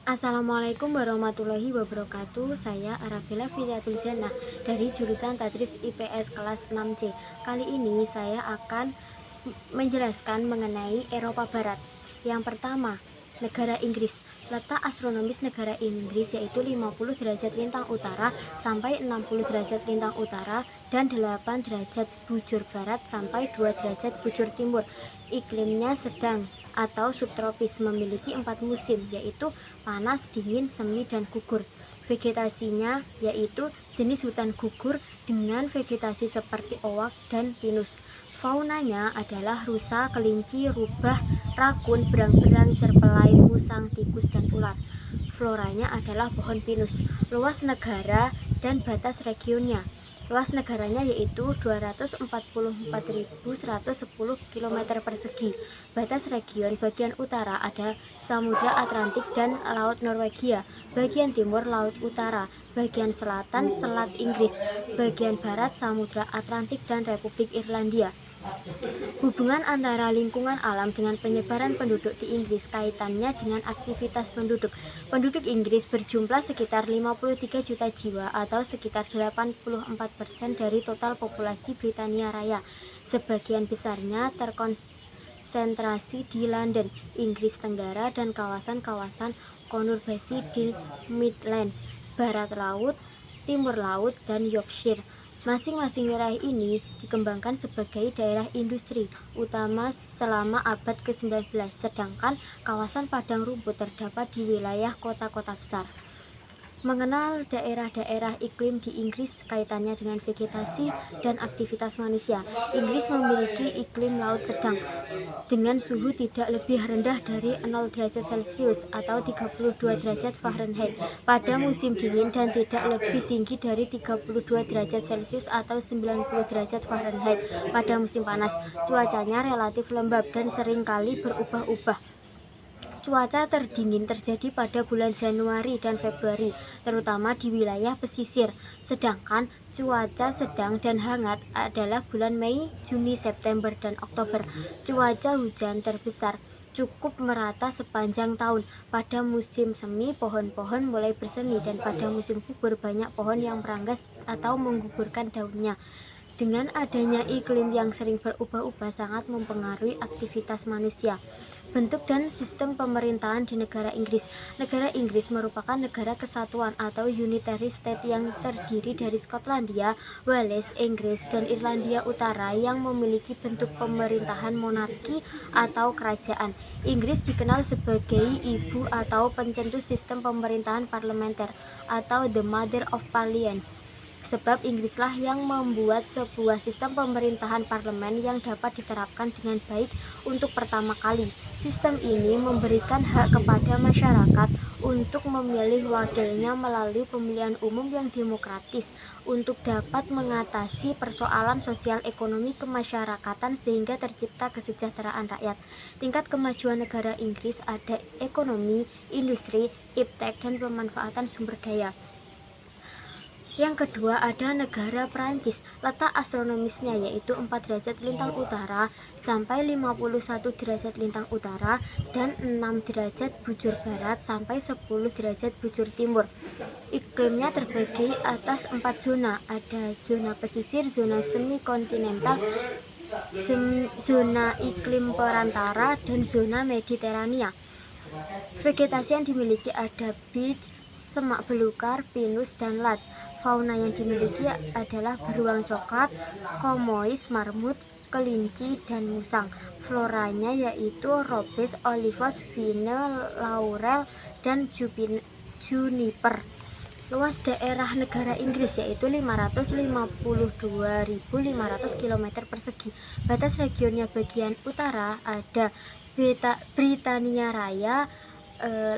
Assalamualaikum warahmatullahi wabarakatuh. Saya Arabella Fidatul Jannah dari jurusan Tadris IPS kelas 6C. Kali ini saya akan menjelaskan mengenai Eropa Barat. Yang pertama, negara Inggris. Letak astronomis negara Inggris yaitu 50 derajat lintang utara sampai 60 derajat lintang utara dan 8 derajat bujur barat sampai 2 derajat bujur timur. Iklimnya sedang atau subtropis, memiliki 4 musim yaitu panas, dingin, semi, dan gugur. Vegetasinya yaitu jenis hutan gugur dengan vegetasi seperti oak dan pinus. Faunanya adalah rusa, kelinci, rubah, rakun, berang-berang, cerpelai, musang, tikus, dan ular. Floranya adalah pohon pinus. Luas negara dan batas regionnya. Luas negaranya yaitu 244.110 km persegi. Batas region bagian utara ada Samudra Atlantik dan Laut Norwegia. Bagian timur Laut Utara. Bagian selatan Selat Inggris. Bagian barat Samudra Atlantik dan Republik Irlandia. Hubungan antara lingkungan alam dengan penyebaran penduduk di Inggris, kaitannya dengan aktivitas penduduk. Penduduk Inggris berjumlah sekitar 53 juta jiwa atau sekitar 84% dari total populasi Britania Raya. Sebagian besarnya terkonsentrasi di London, Inggris Tenggara, dan kawasan-kawasan konurbasi di Midlands, Barat Laut, Timur Laut, dan Yorkshire. Masing-masing wilayah ini dikembangkan sebagai daerah industri utama selama abad ke-19, sedangkan kawasan padang rumput terdapat di wilayah kota-kota besar. Mengenal daerah-daerah iklim di Inggris, kaitannya dengan vegetasi dan aktivitas manusia. Inggris memiliki iklim laut sedang dengan suhu tidak lebih rendah dari 0 derajat Celcius atau 32 derajat Fahrenheit pada musim dingin dan tidak lebih tinggi dari 32 derajat Celcius atau 90 derajat Fahrenheit pada musim panas. Cuacanya relatif lembab dan seringkali berubah-ubah. Cuaca terdingin terjadi pada bulan Januari dan Februari, terutama di wilayah pesisir. Sedangkan cuaca sedang dan hangat adalah bulan Mei, Juni, September, dan Oktober. Cuaca hujan terbesar cukup merata sepanjang tahun. Pada musim semi, pohon-pohon mulai bersemi, dan pada musim gugur banyak pohon yang meranggas atau menggugurkan daunnya. Dengan adanya iklim yang sering berubah-ubah sangat mempengaruhi aktivitas manusia. Bentuk dan sistem pemerintahan di negara Inggris. Negara Inggris merupakan negara kesatuan atau unitary state yang terdiri dari Skotlandia, Wales, Inggris, dan Irlandia Utara yang memiliki bentuk pemerintahan monarki atau kerajaan. Inggris dikenal sebagai ibu atau pencetus sistem pemerintahan parlementer atau the mother of parliaments. Sebab Inggrislah yang membuat sebuah sistem pemerintahan parlemen yang dapat diterapkan dengan baik untuk pertama kali. Sistem ini memberikan hak kepada masyarakat untuk memilih wakilnya melalui pemilihan umum yang demokratis untuk dapat mengatasi persoalan sosial ekonomi kemasyarakatan sehingga tercipta kesejahteraan rakyat. Tingkat kemajuan negara Inggris ada ekonomi, industri, iptek, dan pemanfaatan sumber daya. Yang kedua ada negara Perancis. Letak astronomisnya yaitu 4 derajat lintang utara sampai 51 derajat lintang utara dan 6 derajat bujur barat sampai 10 derajat bujur timur. Iklimnya terbagi atas 4 zona. Ada zona pesisir, zona semi kontinental, zona iklim perantara, dan zona Mediterania. Vegetasi yang dimiliki ada beech, semak belukar, pinus, dan larch. Fauna yang dimiliki adalah beruang coklat, komois, marmut, kelinci, dan musang. Floranya yaitu robes, olivos, vine, laurel, dan juniper. Luas daerah negara Inggris yaitu 552.500 km persegi. Batas regionnya bagian utara ada Britania Raya,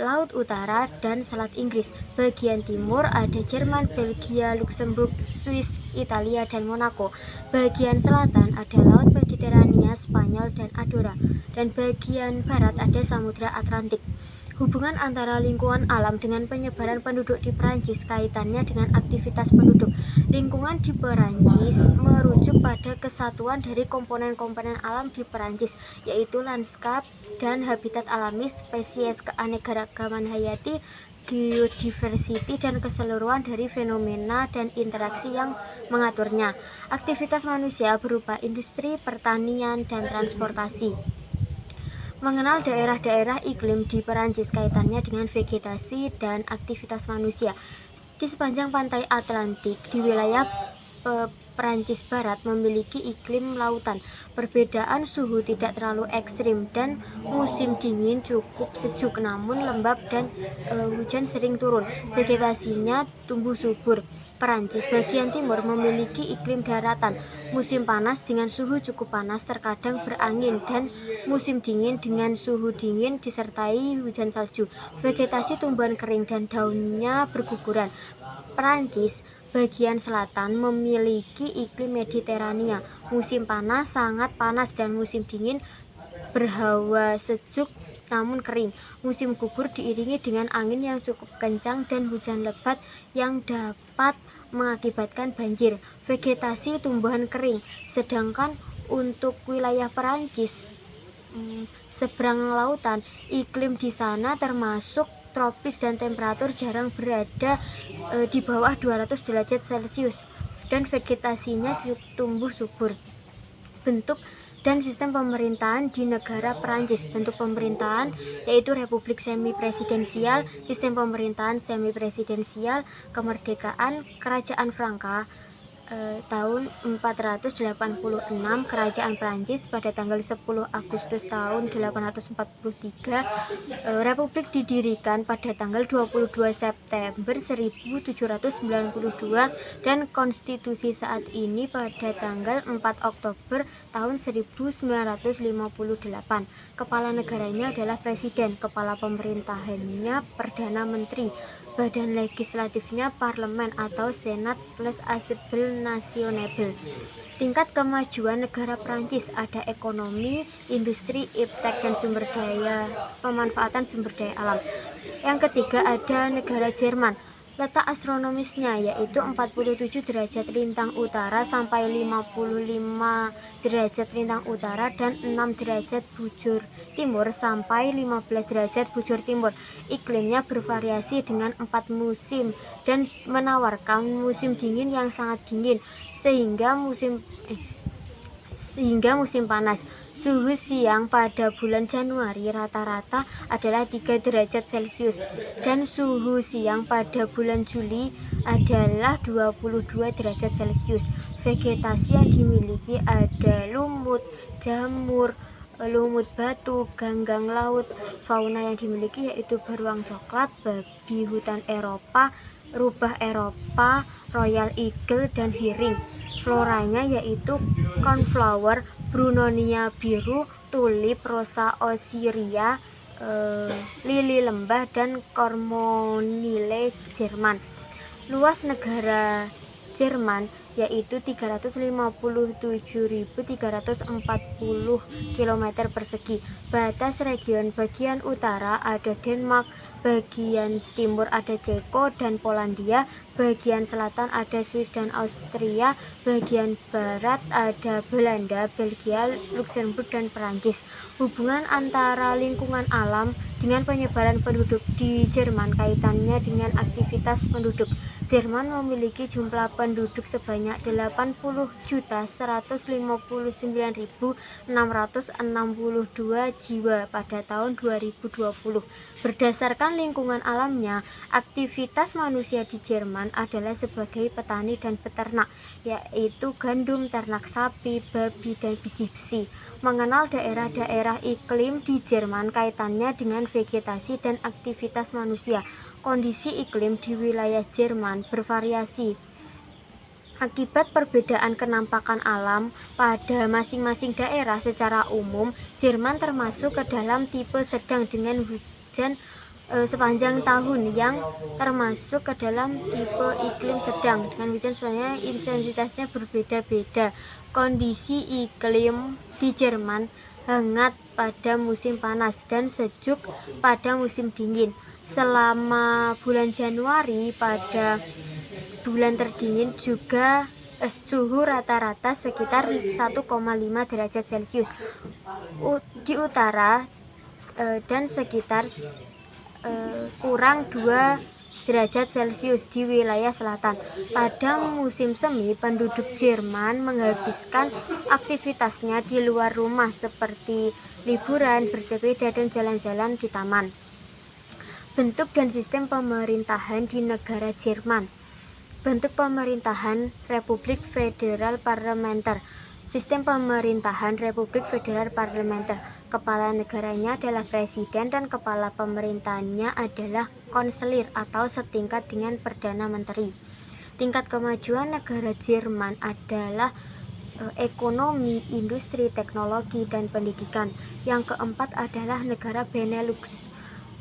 Laut Utara, dan Selat Inggris. Bagian timur ada Jerman, Belgia, Luksemburg, Swiss, Italia, dan Monaco. Bagian selatan ada Laut Mediterania, Spanyol, dan Andorra. Dan bagian barat ada Samudra Atlantik. Hubungan antara lingkungan alam dengan penyebaran penduduk di Perancis kaitannya dengan aktivitas penduduk. Lingkungan di Perancis merujuk pada kesatuan dari komponen-komponen alam di Perancis, yaitu lanskap dan habitat alami, spesies, keanekaragaman hayati, geodiversity, dan keseluruhan dari fenomena dan interaksi yang mengaturnya. Aktivitas manusia berupa industri, pertanian, dan transportasi. Mengenal daerah-daerah iklim di Perancis kaitannya dengan vegetasi dan aktivitas manusia. Di sepanjang pantai Atlantik di wilayah Perancis Barat memiliki iklim lautan. Perbedaan suhu tidak terlalu ekstrim dan musim dingin cukup sejuk namun lembab dan hujan sering turun. Vegetasinya tumbuh subur. Perancis bagian timur memiliki iklim daratan. Musim panas dengan suhu cukup panas terkadang berangin dan musim dingin dengan suhu dingin disertai hujan salju. Vegetasi tumbuhan kering dan daunnya berguguran. Perancis bagian selatan memiliki iklim Mediterania. Musim panas sangat panas dan musim dingin berhawa sejuk namun kering. Musim gugur diiringi dengan angin yang cukup kencang dan hujan lebat yang dapat mengakibatkan banjir. Vegetasi tumbuhan kering. Sedangkan untuk wilayah Perancis seberang lautan, iklim di sana termasuk tropis dan temperatur jarang berada di bawah 200 derajat Celcius dan vegetasinya tumbuh subur. Bentuk dan sistem pemerintahan di negara Perancis. Bentuk pemerintahan yaitu republik semi-presidensial, sistem pemerintahan semi-presidensial, kemerdekaan Kerajaan Franka tahun 486, Kerajaan Prancis pada tanggal 10 Agustus tahun 843. Republik didirikan pada tanggal 22 September 1792 dan konstitusi saat ini pada tanggal 4 Oktober tahun 1958. Kepala negaranya adalah presiden, kepala pemerintahannya perdana menteri, badan legislatifnya parlemen atau senat plus assemblée nationale. Tingkat kemajuan negara Prancis ada ekonomi, industri, iptek, dan sumber daya, pemanfaatan sumber daya alam. Yang ketiga ada negara Jerman. Letak astronomisnya yaitu 47 derajat lintang utara sampai 55 derajat lintang utara dan 6 derajat bujur timur sampai 15 derajat bujur timur. Iklimnya bervariasi dengan 4 musim dan menawarkan musim dingin yang sangat dingin sehingga musim panas. Suhu siang pada bulan Januari rata-rata adalah 3 derajat Celcius dan suhu siang pada bulan Juli adalah 22 derajat Celcius. Vegetasi yang dimiliki ada lumut, jamur, lumut batu, ganggang laut. Fauna yang dimiliki yaitu beruang coklat, babi hutan Eropa, rubah Eropa, royal eagle, dan hiring. Floranya yaitu cornflower, Brunonia biru, tulip, rosa osiria, lili lembah, dan Cormonile Jerman. Luas negara Jerman yaitu 357.340 km persegi. Batas region bagian utara ada Denmark, bagian timur ada Ceko dan Polandia, bagian selatan ada Swiss dan Austria, bagian barat ada Belanda, Belgia, Luxembourg, dan Perancis. Hubungan antara lingkungan alam dengan penyebaran penduduk di Jerman kaitannya dengan aktivitas penduduk. Jerman memiliki jumlah penduduk sebanyak 80.159.662 jiwa pada tahun 2020. Berdasarkan lingkungan alamnya, aktivitas manusia di Jerman adalah sebagai petani dan peternak, yaitu gandum, ternak sapi, babi, dan biji besi. Mengenal daerah-daerah iklim di Jerman kaitannya dengan vegetasi dan aktivitas manusia. Kondisi iklim di wilayah Jerman bervariasi akibat perbedaan kenampakan alam pada masing-masing daerah. Secara umum, Jerman termasuk ke dalam tipe sedang dengan hujan sepanjang tahun yang termasuk ke dalam tipe iklim sedang dengan hujan sebenarnya intensitasnya berbeda-beda. Kondisi iklim di Jerman hangat pada musim panas dan sejuk pada musim dingin. Selama bulan Januari pada bulan terdingin juga suhu rata-rata sekitar 1,5 derajat Celcius di utara dan sekitar kurang 2 derajat Celcius di wilayah selatan. Pada musim semi, penduduk Jerman menghabiskan aktivitasnya di luar rumah seperti liburan, bersepeda, dan jalan-jalan di taman. Bentuk dan sistem pemerintahan di negara Jerman. Bentuk pemerintahan Republik Federal Parlementer. Sistem pemerintahan Republik Federal Parlementer. Kepala negaranya adalah presiden dan kepala pemerintahannya adalah kanselir atau setingkat dengan perdana menteri. Tingkat kemajuan negara Jerman adalah ekonomi, industri, teknologi, dan pendidikan. Yang keempat adalah negara Benelux.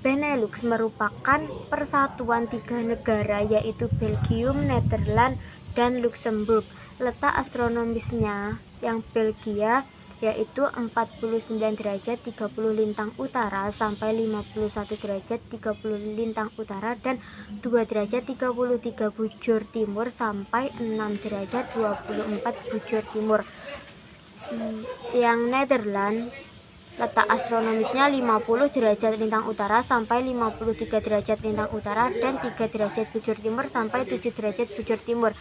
Benelux merupakan persatuan 3 negara yaitu Belgium, Nederland, dan Luxembourg. Letak astronomisnya yang Belgia yaitu 49 derajat 30 lintang utara sampai 51 derajat 30 lintang utara dan 2 derajat 33 bujur timur sampai 6 derajat 24 bujur timur. Yang Nederland letak astronomisnya 50 derajat lintang utara sampai 53 derajat lintang utara dan 3 derajat bujur timur sampai 7 derajat bujur timur.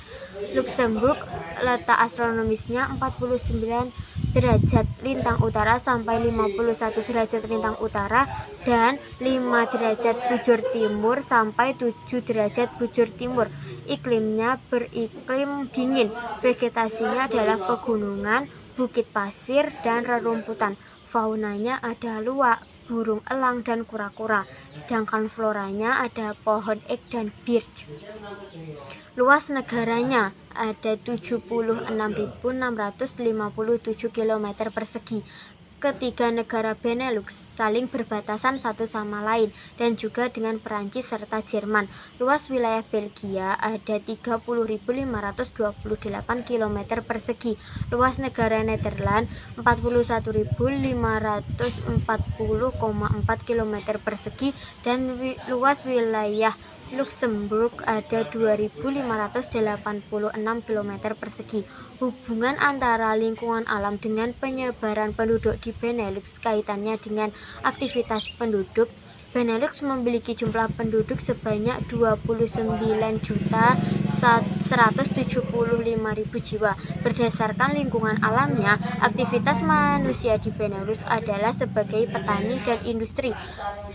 Luxembourg letak astronomisnya 49 derajat lintang utara sampai 51 derajat lintang utara dan 5 derajat bujur timur sampai 7 derajat bujur timur. Iklimnya beriklim dingin. Vegetasinya adalah pegunungan, bukit pasir, dan rerumputan. Faunanya ada luwak, burung elang, dan kura-kura. Sedangkan floranya ada pohon ek dan birch. Luas negaranya ada 76.657 km persegi. Ketiga negara Benelux saling berbatasan satu sama lain dan juga dengan Perancis serta Jerman. Luas wilayah Belgia ada 30.528 km persegi. Luas negara Nederland 41.540,4 km persegi dan luas wilayah Luxembourg ada 2.586 km persegi. Hubungan antara lingkungan alam dengan penyebaran penduduk di Benelux kaitannya dengan aktivitas penduduk. Benelux memiliki jumlah penduduk sebanyak 29.175.000 jiwa. Berdasarkan lingkungan alamnya, aktivitas manusia di Benelux adalah sebagai petani dan industri.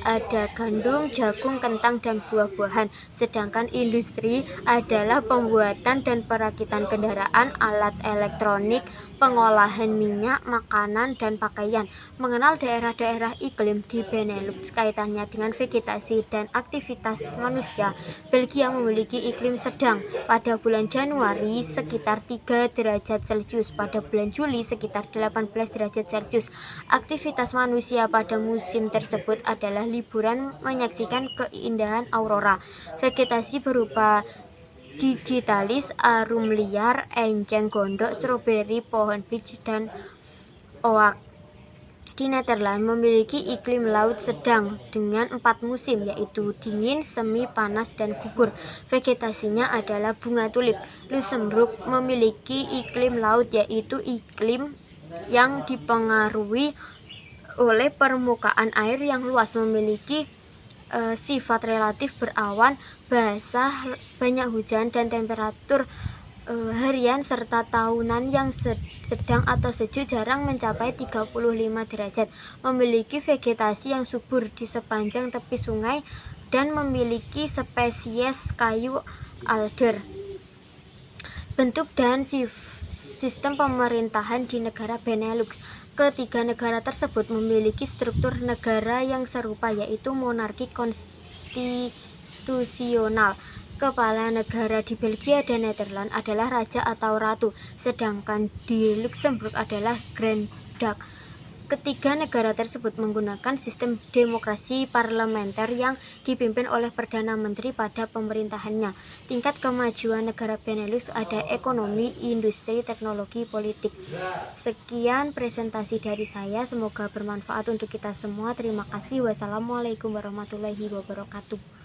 Ada gandum, jagung, kentang, dan buah-buahan. Sedangkan industri adalah pembuatan dan perakitan kendaraan, alat elektronik, pengolahan minyak, makanan, dan pakaian. Mengenal daerah-daerah iklim di Benelux kaitannya dengan vegetasi dan aktivitas manusia. Belgia memiliki iklim sedang. Pada bulan Januari sekitar 3 derajat Celcius, pada bulan Juli sekitar 18 derajat Celcius. Aktivitas manusia pada musim tersebut adalah liburan, menyaksikan keindahan aurora. Vegetasi berupa digitalis, arum liar, enceng gondok, stroberi, pohon peach, dan oak. Di Nederland memiliki iklim laut sedang dengan 4 musim yaitu dingin, semi, panas, dan gugur. Vegetasinya adalah bunga tulip. Luxembourg memiliki iklim laut yaitu iklim yang dipengaruhi oleh permukaan air yang luas, memiliki sifat relatif berawan, basah, banyak hujan, dan temperatur harian serta tahunan yang sedang atau sejuk jarang mencapai 35 derajat. Memiliki vegetasi yang subur di sepanjang tepi sungai dan memiliki spesies kayu alder. Bentuk dan sistem pemerintahan di negara Benelux. Ketiga negara tersebut memiliki struktur negara yang serupa yaitu monarki konstitusional. Kepala negara di Belgia dan Nederland adalah raja atau ratu, sedangkan di Luxembourg adalah Grand Duke. Ketiga negara tersebut menggunakan sistem demokrasi parlementer yang dipimpin oleh Perdana Menteri pada pemerintahannya. Tingkat kemajuan negara Benelux ada ekonomi, industri, teknologi, politik. Sekian presentasi dari saya, semoga bermanfaat untuk kita semua. Terima kasih. Wassalamualaikum warahmatullahi wabarakatuh.